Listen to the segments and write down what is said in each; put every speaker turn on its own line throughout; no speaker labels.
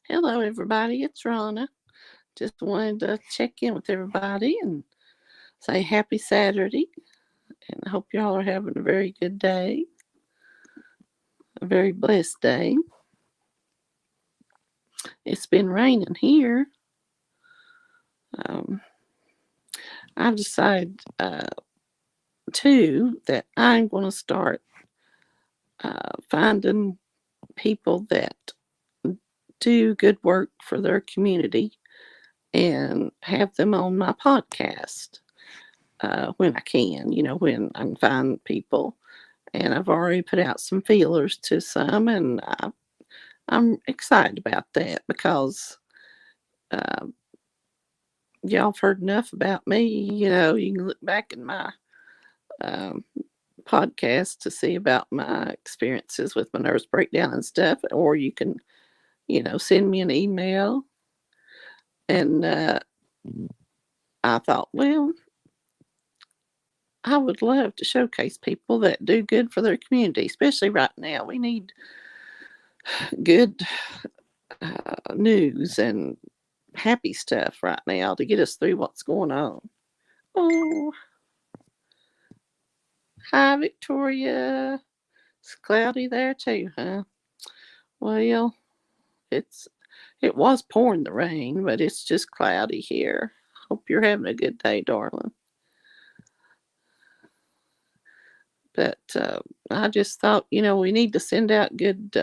Hello, everybody. It's Rona. Just wanted to check in with everybody and say happy Saturday. And I hope y'all are having a very good day, a very blessed day. It's been raining here. Um, I've decided, too, that I'm going to start finding people that do good work for their community and have them on my podcast when I can, when I can find people. And I've already put out some feelers to some, and I'm excited about that because uh, y'all have heard enough about me. You can look back in my um, podcast to see about my experiences with my nervous breakdown and stuff, or you can, send me an email. And I thought, well, I would love to showcase people that do good for their community, especially right now. We need good news and happy stuff right now to get us through what's going on. Oh, hi, Victoria. It's cloudy there too, huh? Well, it's it was pouring the rain, but it's just cloudy here. Hope you're having a good day, darling. But I just thought, we need to send out good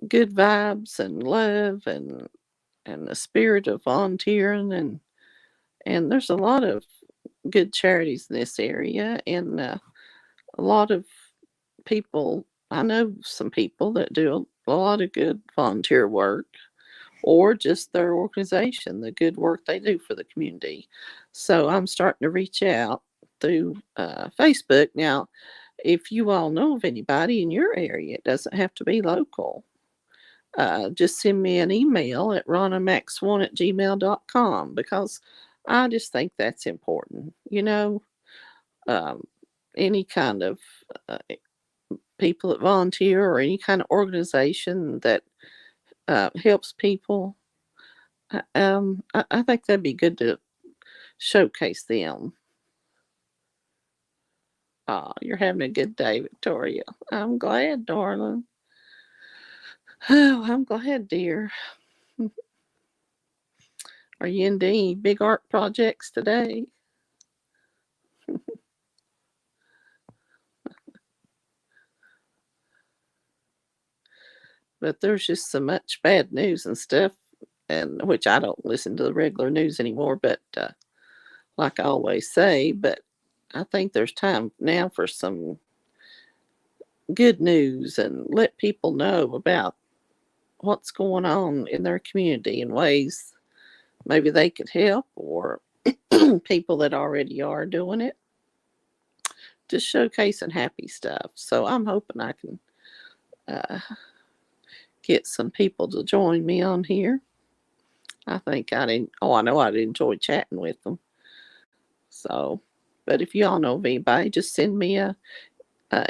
vibes and love and the spirit of volunteering and there's a lot of good charities in this area and a lot of people. I know some people that do a lot of good volunteer work or just their organization, the good work they do for the community. So I'm starting to reach out through Facebook. Now, if you all know of anybody in your area, it doesn't have to be local. Just send me an email at ronamax1 at gmail.com because I just think that's important. Um, any kind of people that volunteer or any kind of organization that helps people, I think that'd be good to showcase them. You're having a good day, Victoria. I'm glad, darling. Oh, I'm glad, dear. Are you into any big art projects today? But there's just so much bad news and stuff, and which I don't listen to the regular news anymore. But like I always say, but I think there's time now for some good news and let people know about what's going on in their community in ways maybe they could help or people that already are doing it, just showcasing happy stuff. So I'm hoping I can uh, get some people to join me on here. I think I know I'd enjoy chatting with them. So, but if y'all know of anybody, just send me a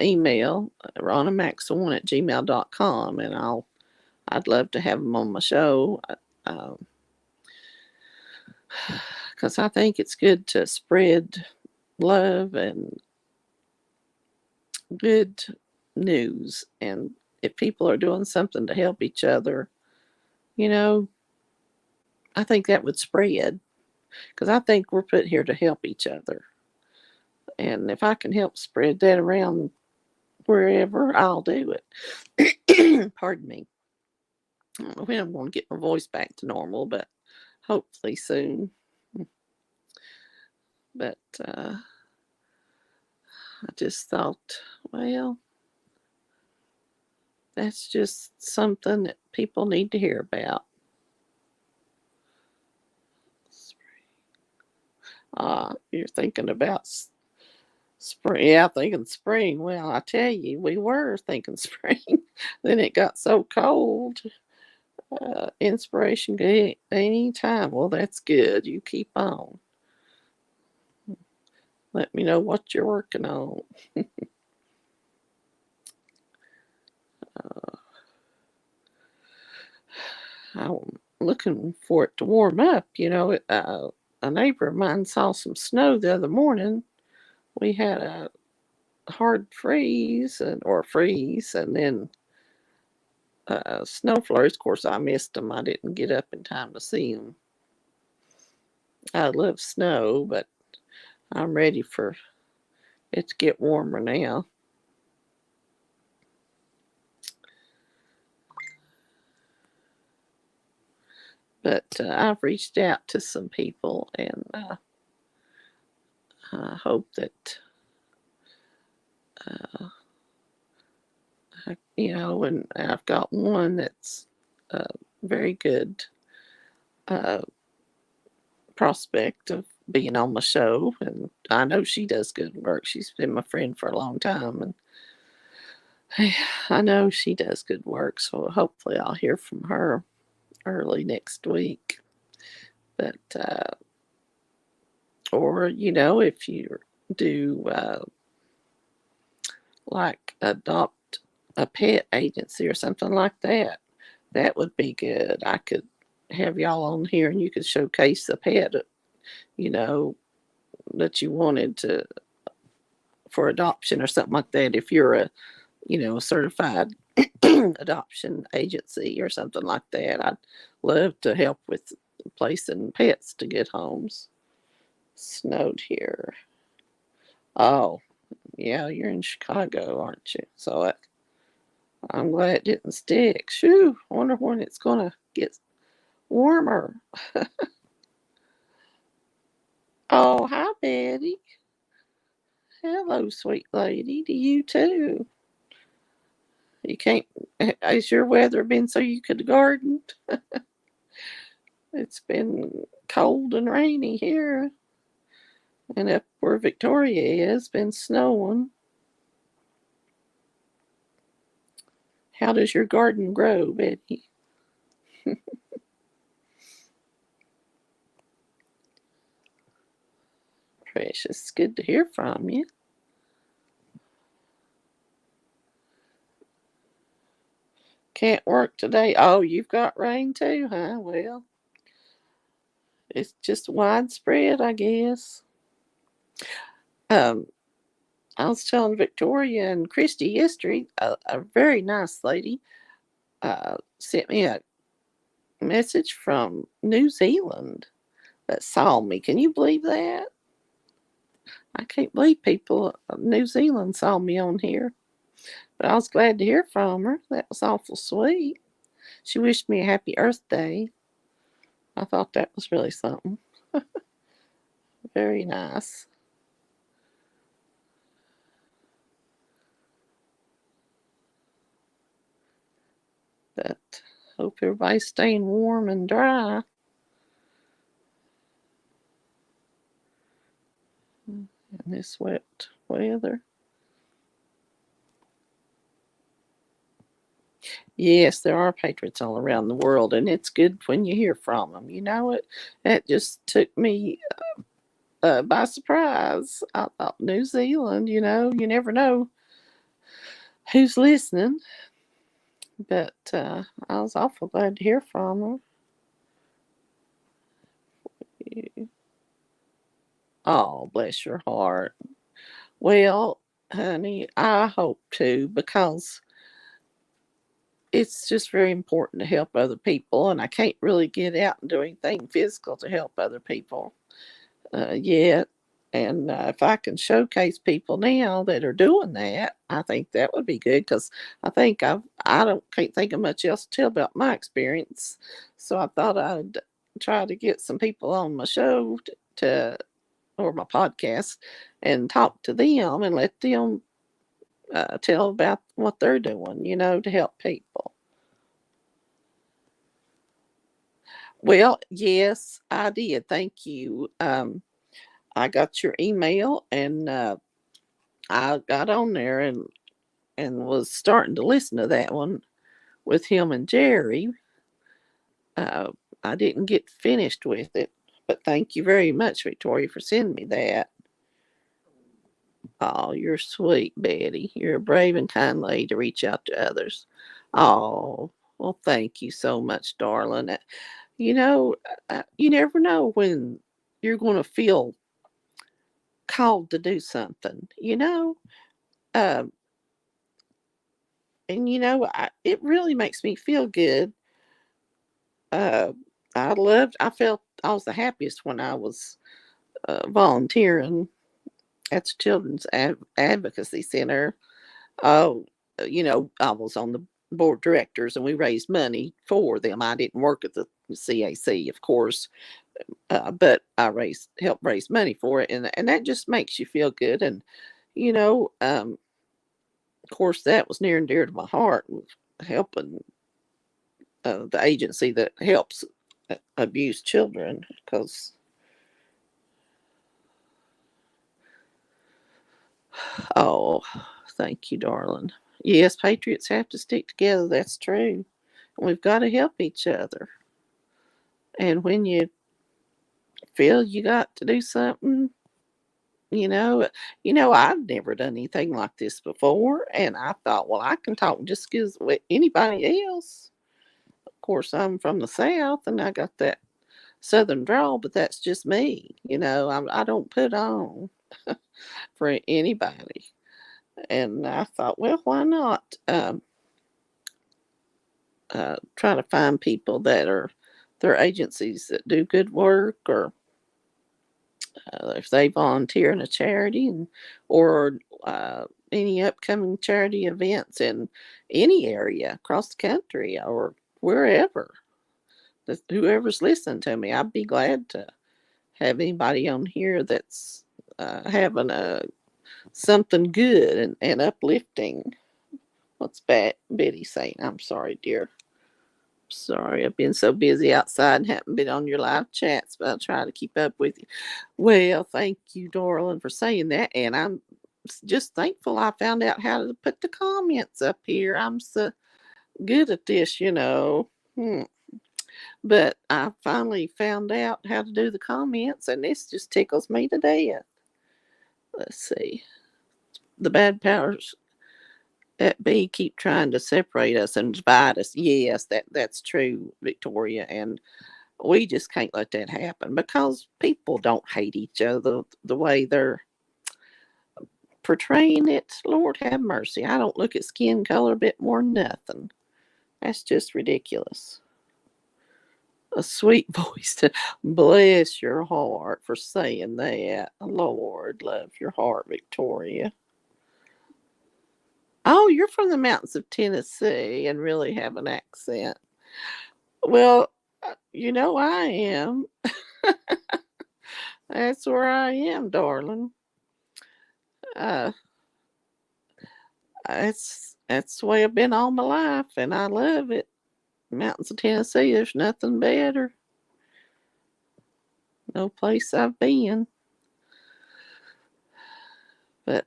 email, ronamax1 at gmail.com, and I'd love to have them on my show. Because I think it's good to spread love and good news. And if people are doing something to help each other, you know, I think that would spread because I think we're put here to help each other. And if I can help spread that around wherever, I'll do it. Pardon me. I don't know when I'm going to get my voice back to normal, but hopefully soon. But I just thought, well, that's just something that people need to hear about. You're thinking about spring. Yeah, thinking spring. Well, I tell you, we were thinking spring. Then it got so cold. Inspiration could hit any time. Well, that's good. You keep on. Let me know what you're working on. I'm looking for it to warm up. A neighbor of mine saw some snow the other morning. We had a hard freeze, and then snow flurries. Of course, I missed them. I didn't get up in time to see them. I love snow, but I'm ready for it to get warmer now. But I've reached out to some people, and I hope that, uh, and I've got one that's a very good uh, prospect of being on my show, and I know she does good work. She's been my friend for a long time, and I know she does good work. So hopefully, I'll hear from her early next week. But or if you do like adopt a pet agency or something like that, that would be good. I could have y'all on here and you could showcase the pet, you know, that you wanted to for adoption or something like that. If you're a certified adoption agency or something like that, I'd love to help with placing pets to good homes. Snowed here. Oh, yeah, you're in Chicago, aren't you? So I'm glad it didn't stick. Shoo, I wonder when it's gonna get warmer. Oh, hi, Betty. Hello, sweet lady. To you too. You can't. Has your weather been so you could garden? It's been cold and rainy here, and up where Victoria is, been snowing. How does your garden grow, Betty? Precious, good to hear from you. Can't work today. Oh, you've got rain too, huh? Well, it's just widespread, I guess. Um, I was telling Victoria and Christy yesterday, a very nice lady sent me a message from New Zealand that saw me. Can you believe that? I can't believe people New Zealand saw me on here. But I was glad to hear from her. That was awful sweet. She wished me a happy Earth Day. I thought that was really something. Very nice. But hope everybody's staying warm and dry in this wet weather. Yes, there are patriots all around the world, and it's good when you hear from them. That just took me by surprise. I thought New Zealand, you never know who's listening, but I was awful glad to hear from them. Oh, bless your heart. Well, honey, I hope to, because it's just very important to help other people, and I can't really get out and do anything physical to help other people yet. And if I can showcase people now that are doing that, I think that would be good, because I don't can't think of much else to tell about my experience. So I thought I'd try to get some people on my show to or my podcast and talk to them and let them tell about what they're doing, to help people. Well, yes, I did. Thank you. I got your email, and I got on there and was starting to listen to that one with him and Jerry. Uh, I didn't get finished with it, but thank you very much, Victoria, for sending me that. Oh, you're sweet, Betty. You're a brave and kind lady to reach out to others. Oh, Well, thank you so much, darling. You know, you never know when you're going to feel called to do something, you know? Um, and, it really makes me feel good. Uh, I felt I was the happiest when I was volunteering at the Children's Advocacy Center. Oh, I was on the board of directors and we raised money for them. I didn't work at the CAC, of course, but I helped raise money for it, and that just makes you feel good. And you know, um, of course, that was near and dear to my heart, helping the agency that helps abused children. Because oh, thank you, darling. Yes, patriots have to stick together. That's true. We've got to help each other. And when you feel you got to do something, you know, I've never done anything like this before, and I thought, well, I can talk just as with anybody else. Of course, I'm from the South, and I got that Southern drawl, but that's just me. I don't put on for anybody, and I thought, well, why not try to find people that are their agencies that do good work, or if they volunteer in a charity, or any upcoming charity events in any area across the country or wherever. Whoever's listening to me, I'd be glad to have anybody on here that's having something good and uplifting. What's Betty saying? I'm sorry, dear. Sorry, I've been so busy outside and haven't been on your live chats, but I'll try to keep up with you. Well, thank you, darling, for saying that. And I'm just thankful I found out how to put the comments up here. I'm so good at this. Hmm. But I finally found out how to do the comments, and this just tickles me to death. Let's see. The bad powers that be keep trying to separate us and divide us. Yes, that's true, Victoria. And we just can't let that happen because people don't hate each other the way they're portraying it. Lord have mercy. I don't look at skin color a bit more than nothing. That's just ridiculous. A sweet voice to bless your heart for saying that. Lord, love your heart, Victoria. Oh, you're from the mountains of Tennessee and really have an accent. Well, I am. That's where I am, darling. Uh, that's the way I've been all my life, and I love it. Mountains of Tennessee, there's nothing better. No place I've been. But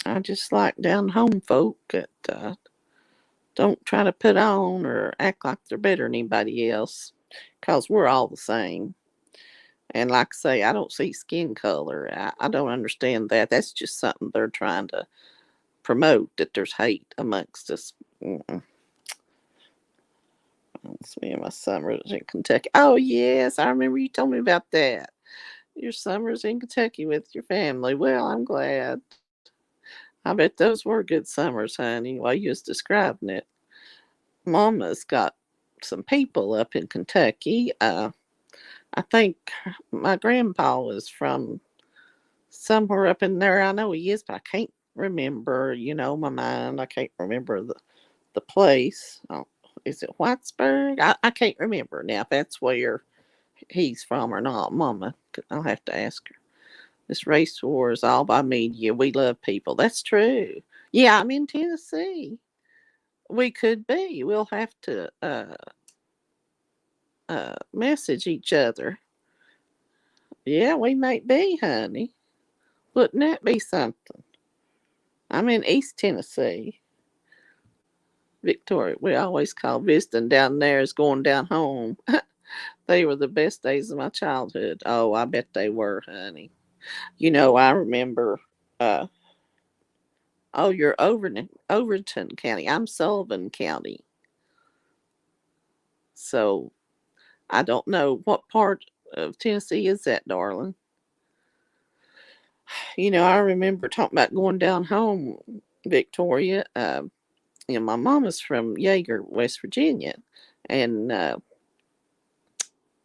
I just like down home folk that don't try to put on or act like they're better than anybody else, because we're all the same. And like I say, I don't see skin color. I don't understand that. That's just something they're trying to promote, that there's hate amongst us. Mm-mm. It's me and my summers in Kentucky. Oh, yes, I remember you told me about that. Your summers in Kentucky with your family. Well, I'm glad. I bet those were good summers, honey, while you was describing it. Mama's got some people up in Kentucky. I think my grandpa was from somewhere up in there. I know he is, but I can't remember. My mind. I can't remember the place. Oh, is it Whitesburg? I can't remember now if that's where he's from or not. Mama, I'll have to ask her. This race war is all by media. We love people. That's true. Yeah, I'm in Tennessee. We could be. We'll have to message each other. Yeah, we might be, honey. Wouldn't that be something? I'm in East Tennessee. Victoria, we always call visiting down there as going down home. They were the best days of my childhood. Oh, I bet they were, honey. I remember uh, Oh, you're Overton County. I'm Sullivan County. So I don't know what part of Tennessee is that, darling. I remember talking about going down home, Victoria. My mama's from Yeager, West Virginia, and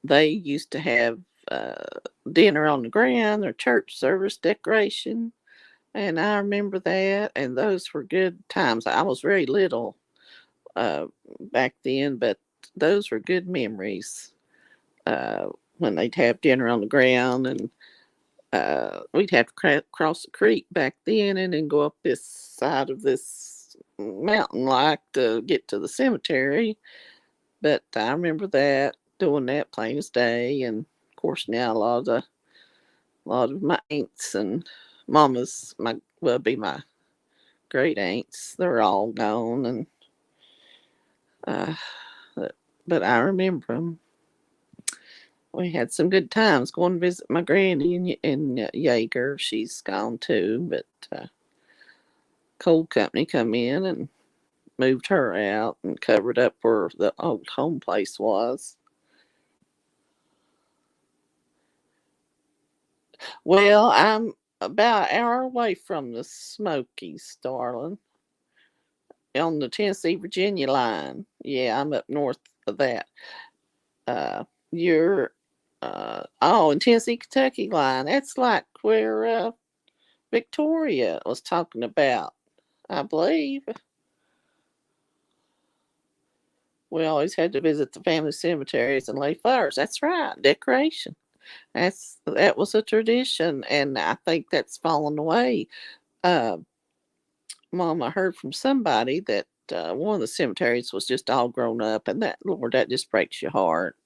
they used to have uh, dinner on the ground, or church service decoration, and I remember that, and those were good times. I was very little uh, back then, but those were good memories. Uh, when they'd have dinner on the ground, and we'd have to cross the creek back then, and then go up this side of this mountain like to get to the cemetery. But I remember that, doing that plain as day. And of course now a lot of my aunts and mamas, my well, be my great aunts, they're all gone. And uh, but I remember them. We had some good times going to visit my granny in Yeager. She's gone too, but coal company come in and moved her out and covered up where the old home place was. Well, I'm about an hour away from the Smokies, darling, on the Tennessee Virginia line. Yeah, I'm up north of that. You're in Tennessee Kentucky line. That's like where Victoria was talking about, I believe. We always had to visit the family cemeteries and lay flowers. That's right, decoration. That was a tradition, and I think that's fallen away. Uh, Mom, I heard from somebody that one of the cemeteries was just all grown up, and that, Lord, that just breaks your heart.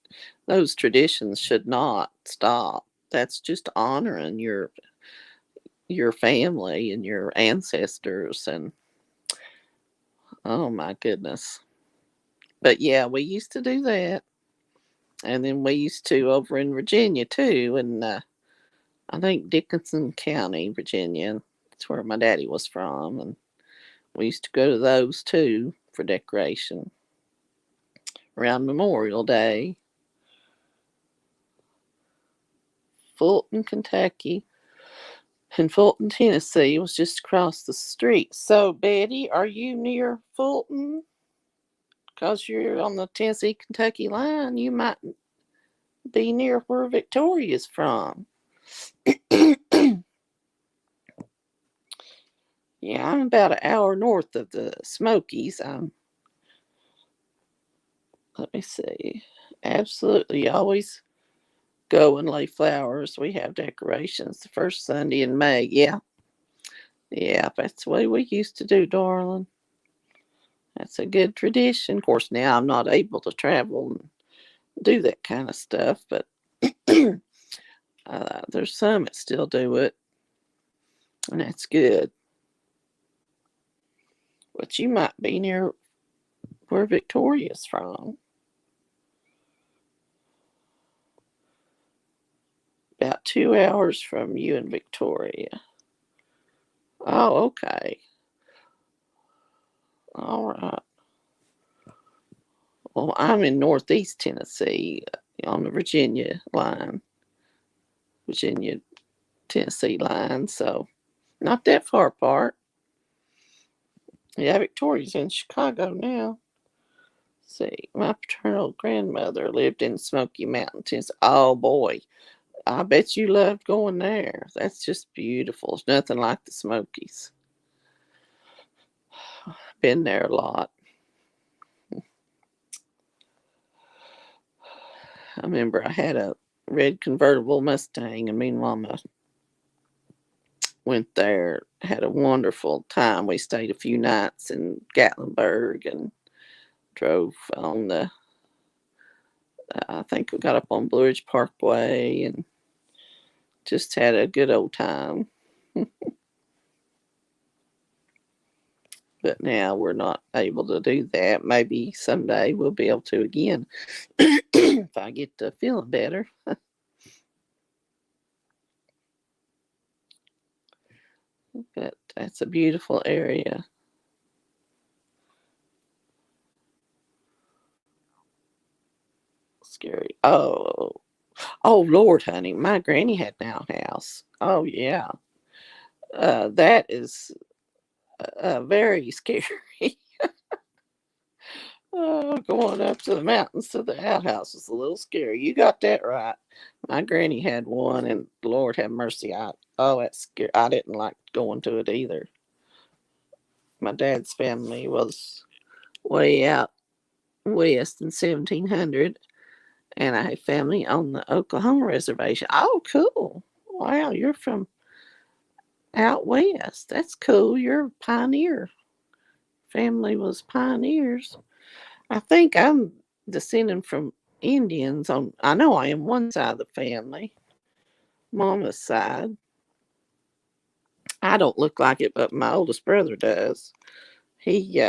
Those traditions should not stop. That's just honoring your family and your ancestors, and oh my goodness. But yeah, we used to do that, and then we used to over in Virginia too, and I think Dickinson County, Virginia. That's where my daddy was from, and we used to go to those too for decoration around Memorial Day. Fulton, Kentucky, and Fulton, Tennessee was just across the street. So, Betty, are you near Fulton? Because you're on the Tennessee Kentucky line, you might be near where Victoria's from. Yeah, I'm about an hour north of the Smokies. Let me see. Absolutely, always go and lay flowers. We have decorations the first Sunday in May. Yeah, yeah, that's the way we used to do, darling. That's a good tradition. Of course, now I'm not able to travel and do that kind of stuff, but there's some that still do it, and that's good. But you might be near where Victoria's from. About 2 hours from you in Victoria. Oh, okay. All right. Well, I'm in Northeast Tennessee on the Virginia Tennessee line, so not that far apart. Yeah, Victoria's in Chicago now. See, my paternal grandmother lived in Smoky Mountain, Tennessee. Oh boy, I bet you loved going there. That's just beautiful. It's nothing like the Smokies. Been there a lot. I remember I had a red convertible Mustang, and me and Mama went there. Had a wonderful time. We stayed a few nights in Gatlinburg and drove on the. I think we got up on Blue Ridge Parkway and just had a good old time. But now we're not able to do that. Maybe someday we'll be able to again if I get to feeling better. But That's a beautiful area. Scary. Oh, Lord, honey, my granny had an outhouse. Oh, yeah. That is very scary. Oh, going up to the mountains to the outhouse is a little scary. You got that right. My granny had one, and Lord have mercy, that's scary. I didn't like going to it either. My dad's family was way out west in 1700, and I have family on the Oklahoma reservation. Oh, cool! Wow, you're from out west. That's cool. You're a pioneer. Family was pioneers. I think I'm descending from Indians on I know I am one side of the family, mama's side. I don't look like it, but my oldest brother does. He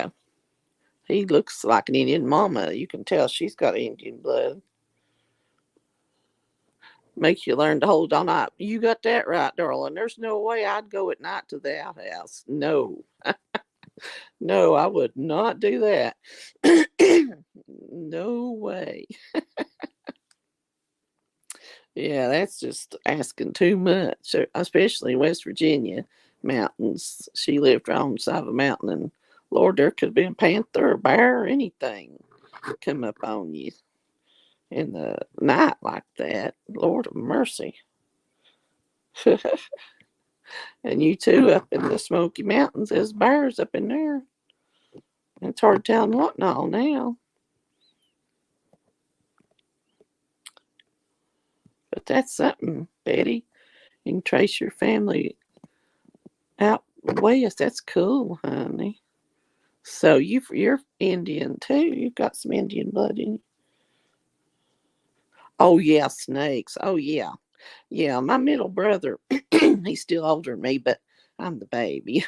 he looks like an Indian. Mama, you can tell she's got Indian blood. Makes you learn to hold on up. You got that right, darling. There's no way I'd go at night to the outhouse. No. No, I would not do that. No way. Yeah, that's just asking too much, especially West Virginia mountains. She lived right on the side of a mountain, and Lord, there could be a panther or bear or anything come up on you in the night like that. Lord of mercy. And you too, up in the Smoky Mountains, there's bears up in there. It's hard telling what and all now. But that's something, Betty. You can trace your family out west. That's cool, honey. So you're Indian too. You've got some Indian blood in you. Oh yeah, snakes. Oh yeah, yeah. My middle brother, he's still older than me, but I'm the baby.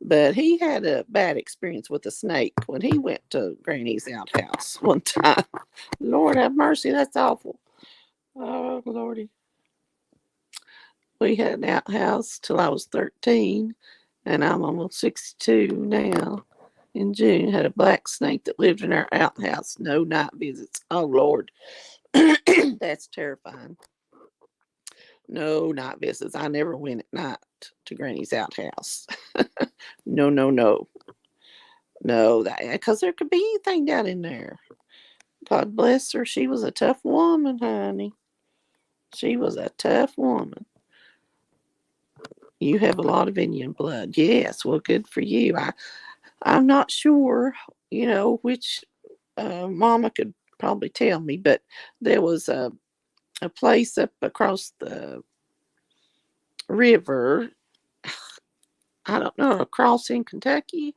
But he had a bad experience with a snake when he went to Granny's outhouse one time. Lord have mercy, that's awful. Oh Lordy. We had an outhouse till I was 13, and I'm almost 62 now. In June, had a black snake that lived in our outhouse. No night visits. Oh Lord, that's terrifying. No night visits. I never went at night to Granny's outhouse. No, no, no, no. That because there could be anything down in there. God bless her. She was a tough woman, honey. She was a tough woman. You have a lot of Indian blood. Yes. Well, good for you. I'm not sure. Which Mama could probably tell me, but there was a place up across the river. I don't know, across in Kentucky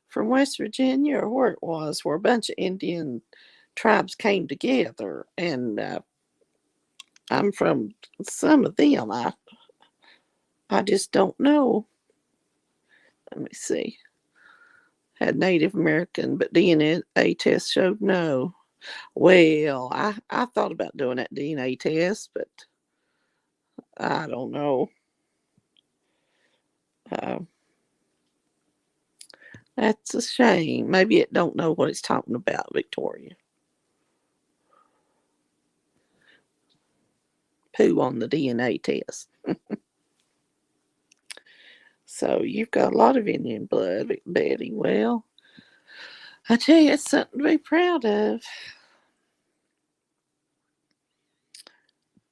from West Virginia or where it was, where a bunch of Indian tribes came together. And I'm from some of them. I just don't know. Let me see. Had Native American, but DNA test showed no. Well, I thought about doing that DNA test, but I don't know. Uh, that's a shame. Maybe it don't know what it's talking about, Victoria. Poo on the DNA test. So you've got a lot of Indian blood, Betty. Well, I tell you, it's something to be proud of.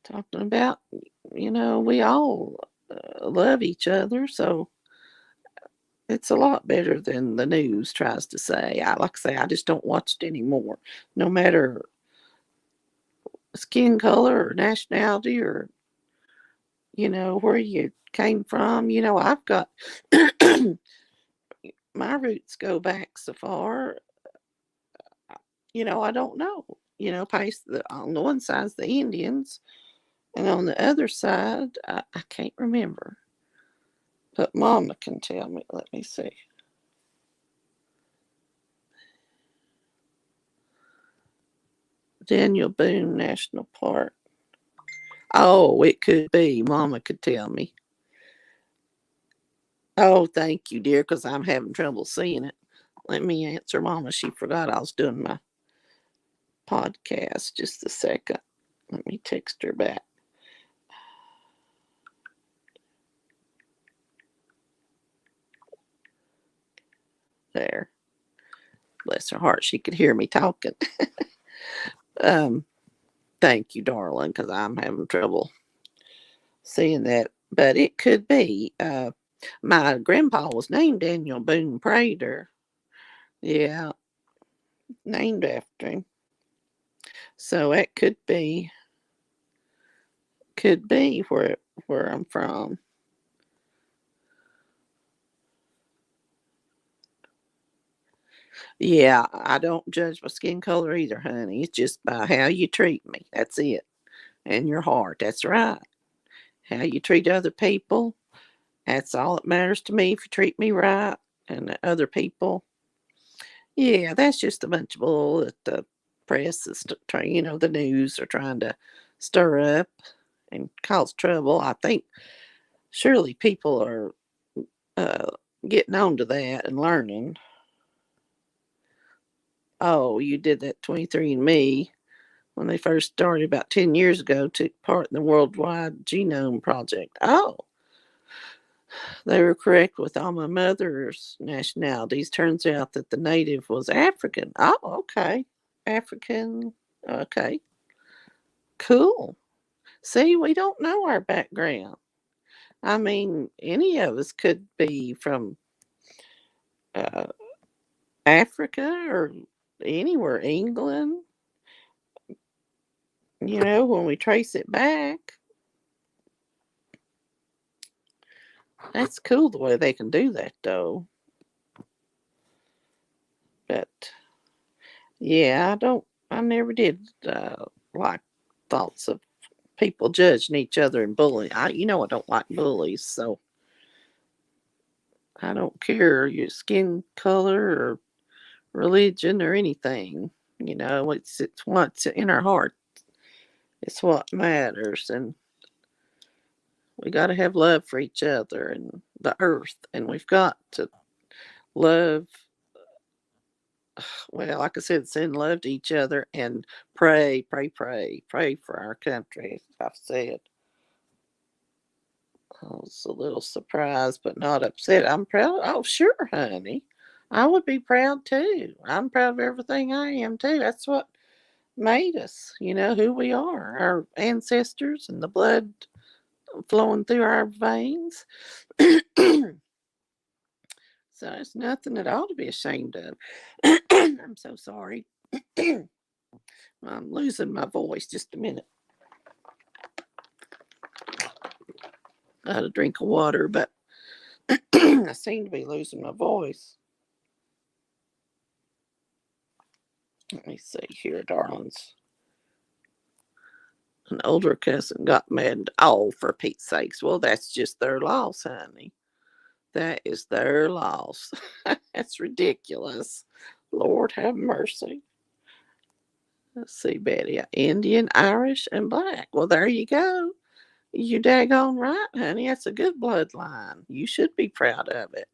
Talking about, we all love each other, so it's a lot better than the news tries to say. Like I say, I just don't watch it anymore. No matter skin color or nationality or where you came from. I've got my roots go back so far. I don't know. On the one side's the Indians, and on the other side, I can't remember. But Mama can tell me. Let me see. Daniel Boone National Park. Oh, it could be. Mama could tell me. Oh, thank you, dear, because I'm having trouble seeing it. Let me answer Mama. She forgot I was doing my podcast. Just a second. Let me text her back. There. Bless her heart. She could hear me talking. um, Thank you, darling, because I'm having trouble seeing that. But it could be. My grandpa was named Daniel Boone Prater. Yeah, named after him. So it could be where I'm from. Yeah, I don't judge my skin color either, honey. It's just by how you treat me. That's it. And your heart. That's right. How you treat other people. That's all that matters to me. If you treat me right and the other people, yeah, that's just a bunch of bull that the press is trying, the news are trying to stir up and cause trouble. I think surely people are uh, getting on to that and learning. Oh, you did that 23andMe when they first started about 10 years ago, took part in the Worldwide Genome Project. Oh, they were correct with all my mother's nationalities. Turns out that the native was African. Oh, okay. African. Okay. Cool. See, we don't know our background. I mean, any of us could be from uh, Africa or anywhere, England, when we trace it back. That's cool the way they can do that, though. But yeah, I never did like thoughts of people judging each other and bullying. I don't like bullies, so I don't care your skin color or religion or anything. It's what's in our heart. It's what matters, and we got to have love for each other and the earth, and we've got to love. Well, like I said, send love to each other and pray, pray, pray, pray for our country. As I've said. I was a little surprised, but not upset. I'm proud. Oh, sure, honey. I would be proud too. I'm proud of everything I am too. That's what made us, who we are, our ancestors and the blood flowing through our veins. So it's nothing at all to be ashamed of. I'm so sorry. I'm losing my voice. Just a minute. I had a drink of water, but I seem to be losing my voice. Let me see here, darlings. An older cousin got mad. Oh, for Pete's sakes. Well, that's just their loss, honey. That is their loss. That's ridiculous. Lord have mercy. Let's see, Betty. Indian, Irish, and black. Well, there you go. You daggone right, honey. That's a good bloodline. You should be proud of it.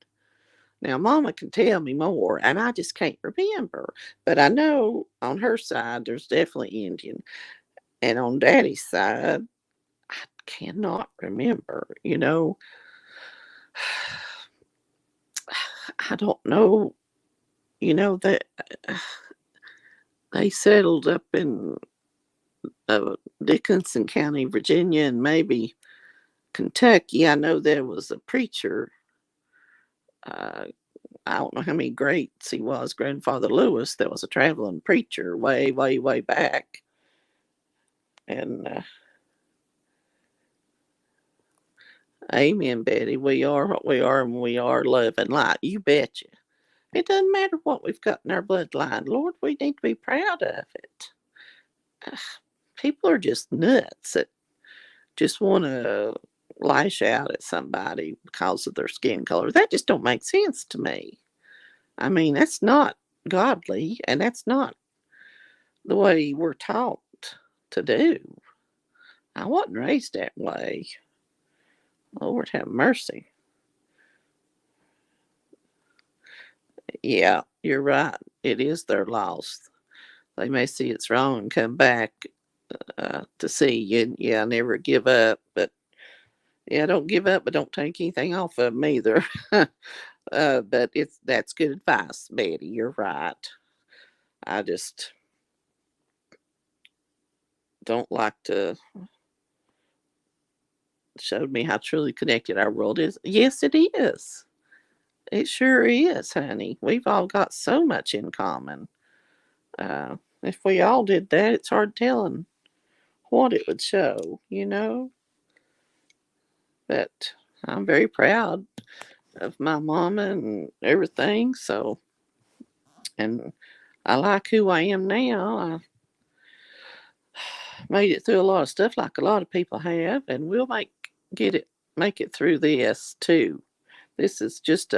Now, Mama can tell me more, and I just can't remember. But I know on her side, there's definitely Indian. And on Daddy's side, I cannot remember. I don't know. That they settled up in Dickinson County, Virginia, and maybe Kentucky. I know there was a preacher. Uh, I don't know how many greats he was, Grandfather Lewis. There was a traveling preacher way, way, way back. And amen, Betty. We are what we are, and we are love and light. You betcha. It doesn't matter what we've got in our bloodline. Lord, we need to be proud of it. Ugh, people are just nuts that just want to lash out at somebody because of their skin color. That just don't make sense to me. I mean, that's not godly, and that's not the way we're taught to do. I wasn't raised that way. Lord have mercy. Yeah, you're right. It is their loss. They may see it's wrong and come back to see you. Yeah, never give up. But yeah, don't give up, but don't take anything off of them either. But that's good advice, Betty. You're right. I just don't like to show me how truly connected our world is. Yes, it is. It sure is, honey. We've all got so much in common. If we all did that, it's hard telling what it would show, you know? But I'm very proud of my mama and everything. So, and I like who I am now. I made it through a lot of stuff like a lot of people have, and we'll make it through this too. This is just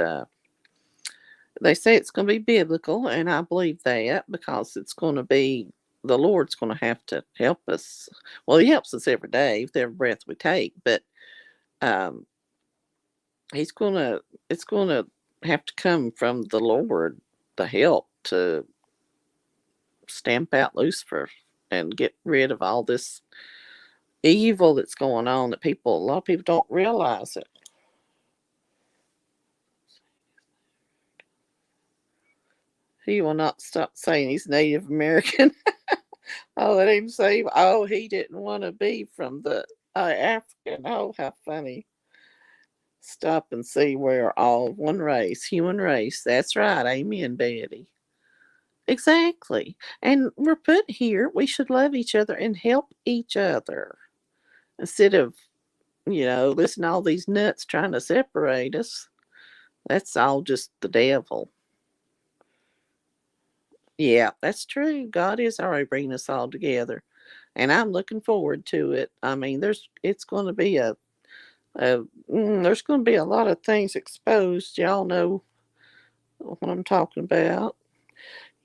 they say it's going to be biblical, and I believe that because it's going to be the Lord's going to have to help us. Well, He helps us every day with every breath we take, but um, He's going to it's going to have to come from the Lord, the help to stamp out Lucifer and get rid of all this evil that's going on that a lot of people don't realize it. He will not stop saying he's Native American. Oh, let him say, oh, he didn't want to be from the African. Oh, how funny. Stop and see we're all one race, human race. That's right. Amen, Betty. Exactly. And we're put here, we should love each other and help each other instead of, listen to all these nuts trying to separate us. That's all just the devil. Yeah, that's true. God is already bringing us all together, and I'm looking forward to it. I mean, it's going to be there's going to be a lot of things exposed. Y'all know what I'm talking about.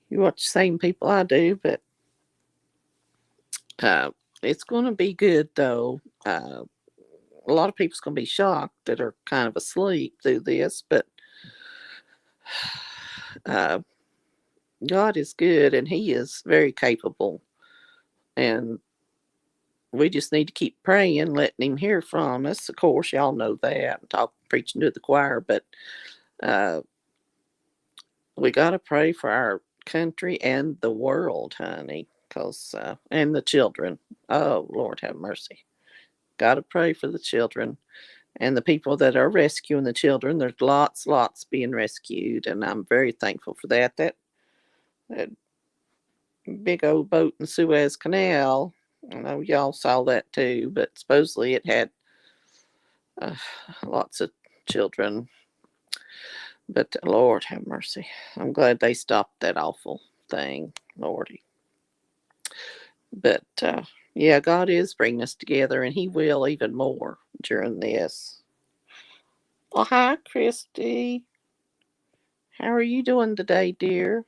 You watch the same people I do, but uh, it's going to be good though. A lot of people's going to be shocked that are kind of asleep through this, but uh, God is good and He is very capable, and we just need to keep praying, letting Him hear from us. Of course, y'all know that. And talk preaching to the choir, but uh, we got to pray for our country and the world, honey, cause and the children. Oh Lord, have mercy. Got to pray for the children and the people that are rescuing the children. There's lots being rescued, and I'm very thankful for that. That big old boat in Suez Canal. I know y'all saw that too, but supposedly it had uh, lots of children. But Lord have mercy. I'm glad they stopped that awful thing, Lordy. But yeah, God is bringing us together, and He will even more during this. Well, hi, Christy. How are you doing today, dear?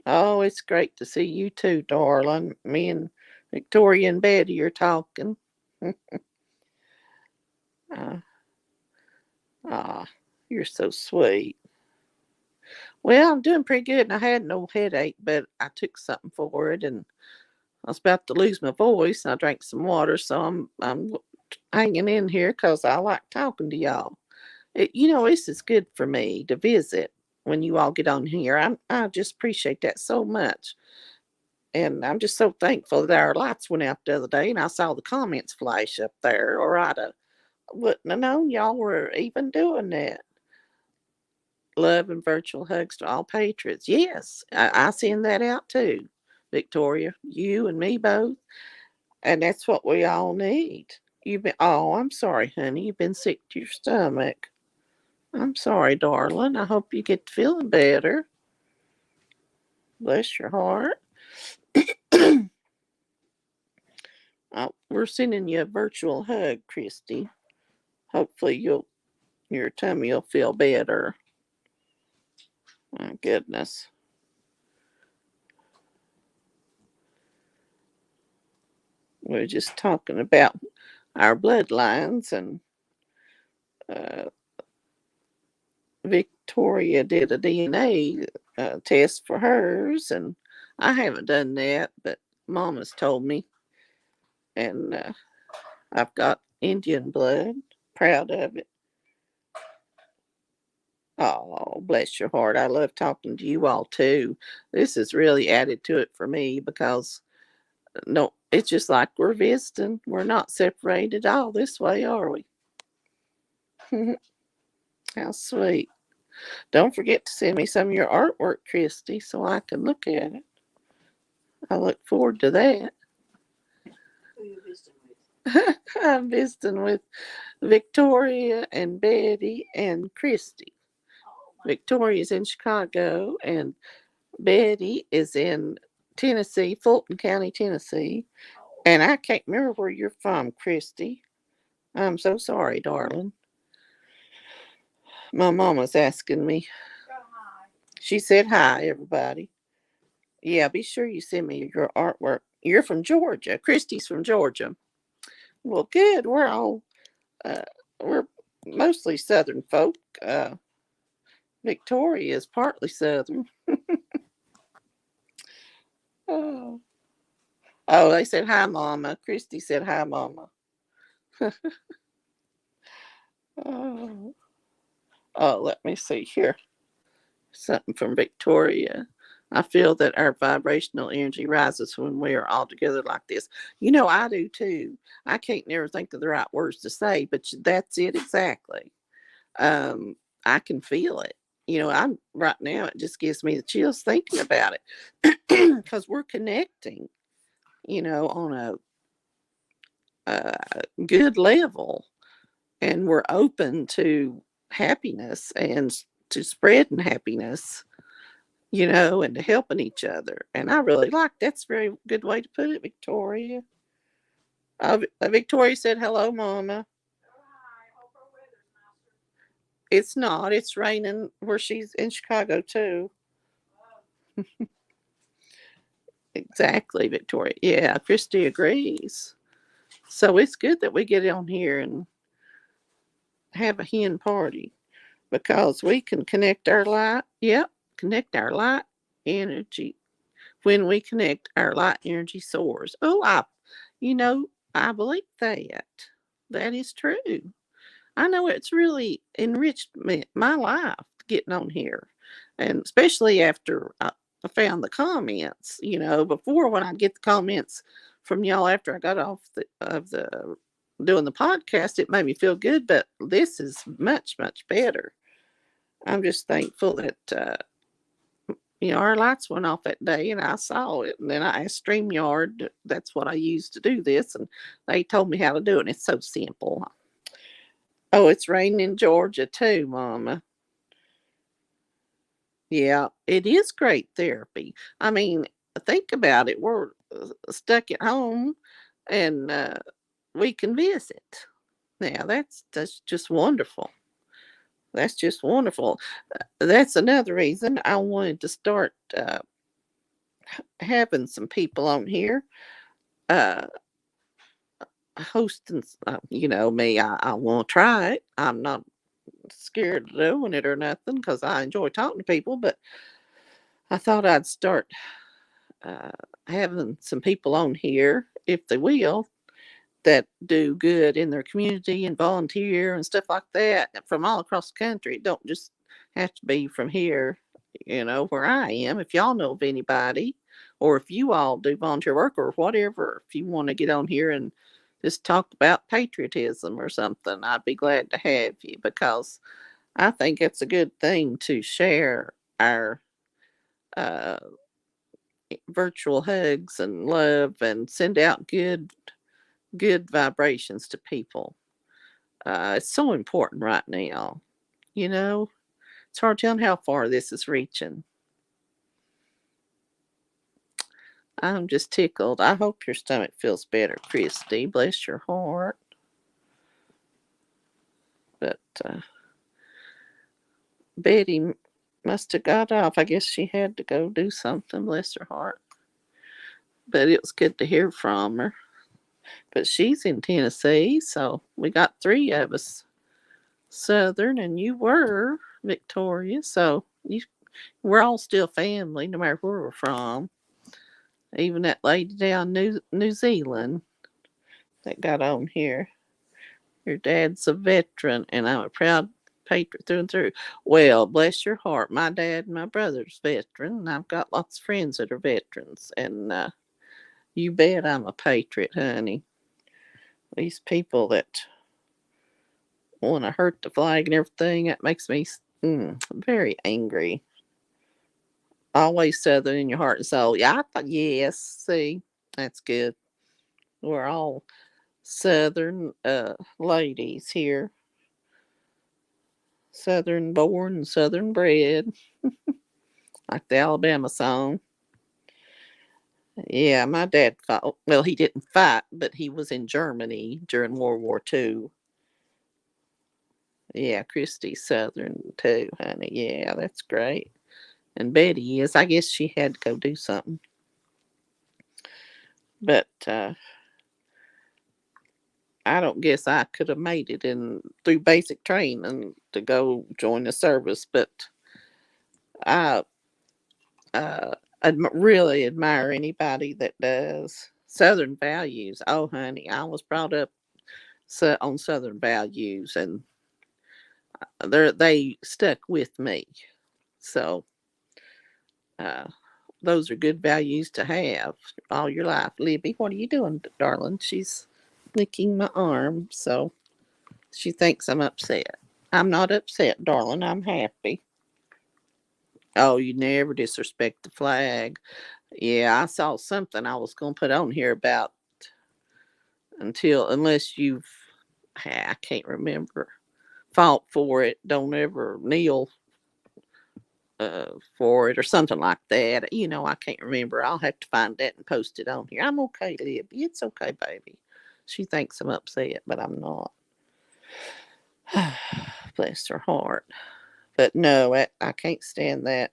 Oh, it's great to see you too, darling. Me and Victoria and Betty are talking. uh, ah, you're so sweet. Well, I'm doing pretty good, and I had no headache, but I took something for it, and I was about to lose my voice. And I drank some water, so I'm hanging in here because I like talking to y'all. This is good for me to visit when you all get on here. I just appreciate that so much. And I'm just so thankful that our lights went out the other day and I saw the comments flash up there, or wouldn't have known y'all were even doing that. Love and virtual hugs to all patriots. Yes, I send that out too, Victoria. You and me both. And that's what we all need. I'm sorry, honey. You've been sick to your stomach. I'm sorry, darling. I hope you get feeling better. Bless your heart. We're sending you a virtual hug, Christy. Hopefully your tummy will feel better. My goodness. We're just talking about our bloodlines, and uh, Vic Victoria did a DNA test for hers, and I haven't done that, but Mama's told me, and I've got Indian blood. Proud of it. Oh, bless your heart. I love talking to you all too. This has really added to it for me because no, it's just like we're visiting. We're not separated all this way, are we? How sweet. Don't forget to send me some of your artwork, Christy, so I can look at it. I look forward to that.
Who are you visiting with?
I'm visiting with Victoria and Betty and Christy. Victoria's in Chicago and Betty is in Tennessee, Fulton County, Tennessee. And I can't remember where you're from, Christy. I'm so sorry, darling. My mama's asking me. She said hi, everybody. Yeah, be sure you send me your artwork. You're from Georgia. Christy's from Georgia. Well, good. Uh, we're mostly Southern folk. Victoria is partly Southern. Oh. Oh, they said hi, Mama. Christy said hi, Mama. Oh. Oh, let me see here. Something from Victoria. I feel that our vibrational energy rises when we are all together like this. You know, I do too. I can't never think of the right words to say, but that's it exactly. Um, I can feel it. You know, I'm right now. It just gives me the chills thinking about it because we're connecting. You know, on a good level, and we're open to happiness and to spreading happiness, you know, and to helping each other. And I really like that's a very good way to put it, Victoria. Victoria said, hello, Mama. It's not. It's raining where she's in Chicago, too. Exactly, Victoria. Yeah, Christy agrees. So it's good that we get on here and have a hen party because we can connect our light. Yep, connect our light energy. When we connect, our light energy soars. Oh, you know, I believe that. That is true. I know it's really enriched my life getting on here, and especially after I found the comments. You know, before when I get the comments from y'all after I got off of the doing the podcast, it made me feel good. But this is much better. I'm just thankful that you know, our lights went off that day and I saw it. And then I asked StreamYard, that's what I use to do this. And they told me how to do it. And it's so simple. Oh, it's raining in Georgia too, Mama. Yeah, it is great therapy. I mean, think about it. We're stuck at home and we can visit. Now, that's just wonderful. That's just wonderful. That's another reason I wanted to start having some people on here. Uh, Hosting, you know me, I want to try it. I'm not scared of doing it or nothing because I enjoy talking to people, but I thought I'd start uh, having some people on here, if they will, that do good in their community and volunteer and stuff like that from all across the country. It don't just have to be from here, you know, where I am. If y'all know of anybody, or if you all do volunteer work or whatever, if you want to get on here and just talk about patriotism or something, I'd be glad to have you because I think it's a good thing to share our uh, virtual hugs and love and send out good vibrations to people. It's so important right now. You know, it's hard telling how far this is reaching. I'm just tickled. I hope your stomach feels better, Christy. Bless your heart. But Betty must have got off. I guess she had to go do something. Bless her heart. But it was good to hear from her. But she's in Tennessee, so we got three of us Southern, and you were Victoria. So we're all still family, no matter where we're from. Even that lady down New Zealand that got on here. Your dad's a veteran, and I'm a proud patriot through and through. Well, bless your heart. My dad and my brother's veteran, and I've got lots of friends that are veterans. And you bet I'm a patriot, honey. These people that want to hurt the flag and everything, that makes me very angry. Always Southern in your heart and soul. Yeah, I thought, yes, see, that's good. We're all Southern ladies here. Southern born and Southern bred, like the Alabama song. Yeah, my dad fought. Well, he didn't fight, but he was in Germany during World War II. Yeah, Christy's Southern too, honey. Yeah, that's great. And Betty is. I guess she had to go do something. But I don't guess I could have made it in through basic training to go join the service. But I really admire anybody that does. Southern values. Oh, honey, I was brought up on Southern values, and they stuck with me. So uh, those are good values to have all your life. Libby, what are you doing, darling? She's licking my arm, so she thinks I'm upset. I'm not upset, darling. I'm happy. Oh, you never disrespect the flag. Yeah, I saw something I was going to put on here about unless you've, I can't remember, fought for it. Don't ever kneel for it or something like that. I can't remember. I'll have to find that and post it on here. I'm okay, Libby. It's okay, baby. She thinks I'm upset, but I'm not. Bless her heart. But no, I can't stand that.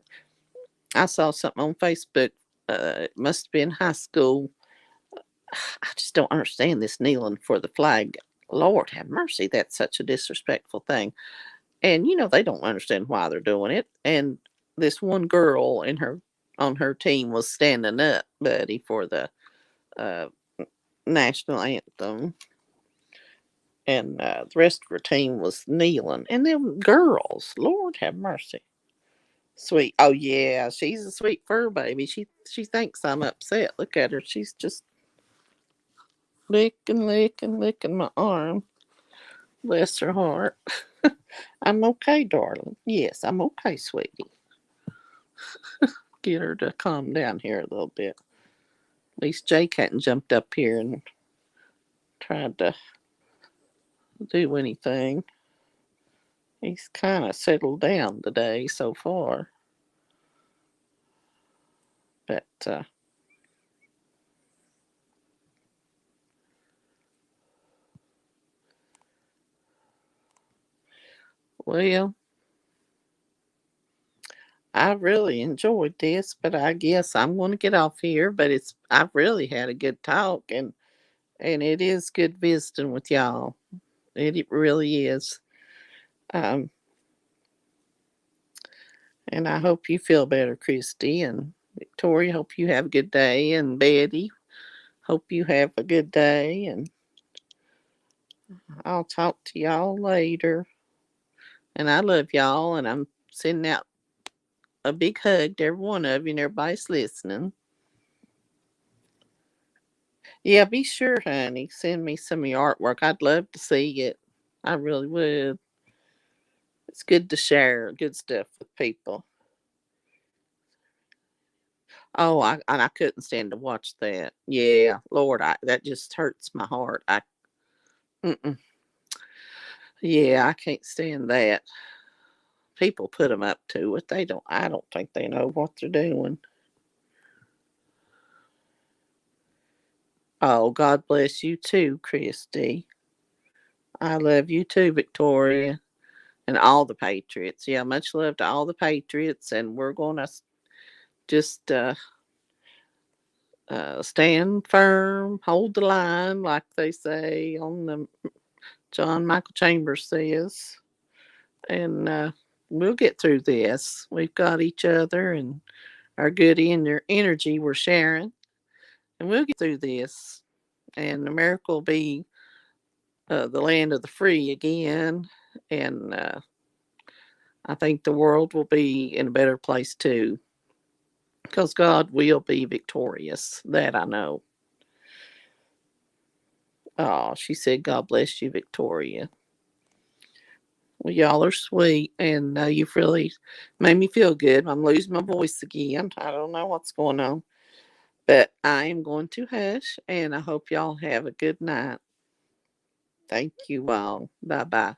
I saw something on Facebook. It must have been high school. I just don't understand this kneeling for the flag. Lord have mercy, that's such a disrespectful thing. And they don't understand why they're doing it. And this one girl in her on her team was standing up, buddy, for the uh, national anthem, and the rest of her team was kneeling. And them girls, Lord have mercy, sweet. Oh yeah, she's a sweet fur baby. She thinks I'm upset. Look at her. She's just licking my arm. Bless her heart. I'm okay, darling. Yes, I'm okay, sweetie. Get her to calm down here a little bit. At least Jake hadn't jumped up here and tried to do anything. He's kind of settled down today so far. But, well, I really enjoyed this, but I guess I'm going to get off here. But I've really had a good talk, and it is good visiting with y'all. It really is. Um, and I hope you feel better, Christy and Victoria. Hope you have a good day, and Betty. Hope you have a good day, and I'll talk to y'all later. And I love y'all, and I'm sending out a big hug to every one of you, and everybody's listening. Yeah, be sure, honey. Send me some of your artwork. I'd love to see it. I really would. It's good to share good stuff with people. Oh, I couldn't stand to watch that. Yeah, Lord, that just hurts my heart. Mm-mm. Yeah, I can't stand that. People put them up to it. They don't. I don't think they know what they're doing. Oh, God bless you too, Christy. I love you too, Victoria, and all the Patriots. Yeah, much love to all the Patriots, and we're going to just stand firm, hold the line, like they say on the John Michael Chambers says. and we'll get through this. We've got each other and our good energy we're sharing, and we'll get through this. And America will be the land of the free again, and I think the world will be in a better place too, because God will be victorious. That I know. Oh, she said, "God bless you, Victoria." Well, y'all are sweet, and you've really made me feel good. I'm losing my voice again. I don't know what's going on, but I am going to hush, and I hope y'all have a good night. Thank you all. Bye bye.